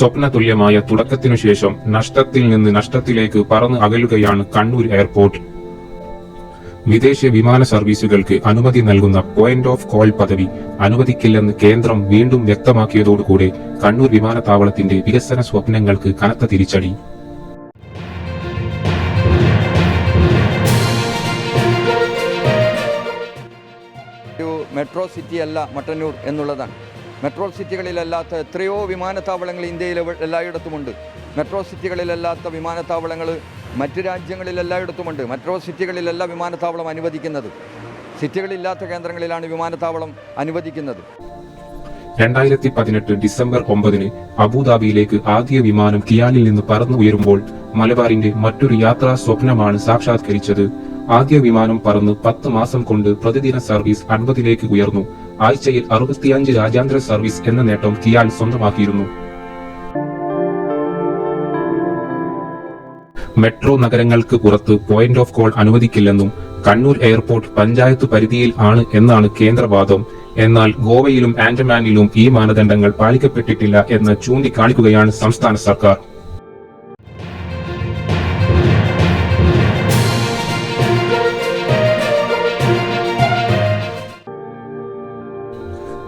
സ്വപ്നതുല്യമായ തുടക്കത്തിനു ശേഷം നഷ്ടത്തിൽ നിന്ന് നഷ്ടത്തിലേക്ക് പറന്ന് അകലുകയാണ് കണ്ണൂർ എയർപോർട്ട്. വിദേശ വിമാന സർവീസുകൾക്ക് അനുമതി നൽകുന്ന പോയിന്റ് ഓഫ് കോൾ പദവി അനുവദിക്കില്ലെന്ന് കേന്ദ്രം വീണ്ടും വ്യക്തമാക്കിയതോടുകൂടെ കണ്ണൂർ വിമാനത്താവളത്തിന്റെ വികസന സ്വപ്നങ്ങൾക്ക് കനത്ത തിരിച്ചടി. മെട്രോ സിറ്റി അല്ല മട്ടന്നൂർ എന്നുള്ളതാണ്. മെട്രോ സിറ്റികളിലല്ലാത്ത എത്രയോ വിമാനത്താവളങ്ങൾ ഇന്ത്യയിൽ എല്ലായിടത്തുമുണ്ട്. മെട്രോ സിറ്റികളിലല്ലാത്ത വിമാനത്താവളങ്ങൾ മറ്റ് രാജ്യങ്ങളിൽ എല്ലായിടത്തുമുണ്ട്. മെട്രോ സിറ്റികളിലല്ല വിമാനത്താവളം അനുവദിക്കുന്നത്. സിറ്റികളില്ലാത്ത കേന്ദ്രങ്ങളിലാണ് വിമാനത്താവളം അനുവദിക്കുന്നത്. 2018 ഡിസംബർ 9 അബുദാബിയിലേക്ക് ആദ്യ വിമാനം കിയാലിൽ നിന്ന് പറന്നു ഉയരുമ്പോൾ മലബാറിന്റെ മറ്റൊരു യാത്രാ സ്വപ്നമാണ് സാക്ഷാത്കരിച്ചത്. ആദ്യ വിമാനം പറന്ന് 10 മാസം കൊണ്ട് പ്രതിദിന സർവീസ് 50ലേക്ക് ഉയർന്നു. ആഴ്ചയിൽ 65 രാജ്യാന്തര സർവീസ് എന്ന നേട്ടം കിയാൽ സ്വന്തമാക്കിയിരുന്നു. മെട്രോ നഗരങ്ങൾക്ക് പുറത്ത് പോയിന്റ് ഓഫ് കോൾ അനുവദിക്കില്ലെന്നും കണ്ണൂർ എയർപോർട്ട് പഞ്ചായത്ത് പരിധിയിൽ ആണ് എന്നാണ് കേന്ദ്രവാദം. എന്നാൽ ഗോവയിലും ആൻഡമാനിലും ഈ മാനദണ്ഡങ്ങൾ പാലിക്കപ്പെട്ടിട്ടില്ല എന്ന് ചൂണ്ടിക്കാണിക്കുകയാണ് സംസ്ഥാന സർക്കാർ.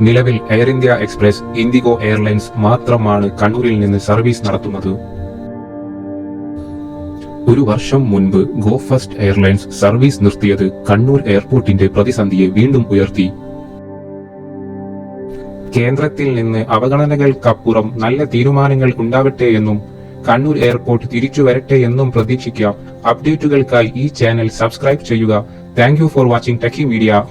നിലവിൽ air India express, IndiGo airlines മാത്രമാണ് കണ്ണൂരിൽ നിന്ന് സർവീസ് നടത്തുന്നത്. ഒരു വർഷം മുൻപ് ഗോ ഫസ്റ്റ് എയർലൈൻസ് സർവീസ് നിർത്തിയത് കണ്ണൂർ എയർപോർട്ടിന്റെ പ്രതിസന്ധിയെ വീണ്ടും ഉയർത്തി. കേന്ദ്രത്തിൽ നിന്ന് അവഗണനകൾക്കപ്പുറം നല്ല തീരുമാനങ്ങൾ ഉണ്ടാവട്ടെ എന്നും കണ്ണൂർ എയർപോർട്ട് തിരിച്ചു വരട്ടെ എന്നും പ്രതീക്ഷിക്കാം. അപ്ഡേറ്റുകൾക്കായി ഈ ചാനൽ സബ്സ്ക്രൈബ് ചെയ്യുക. Thank you for watching techie media.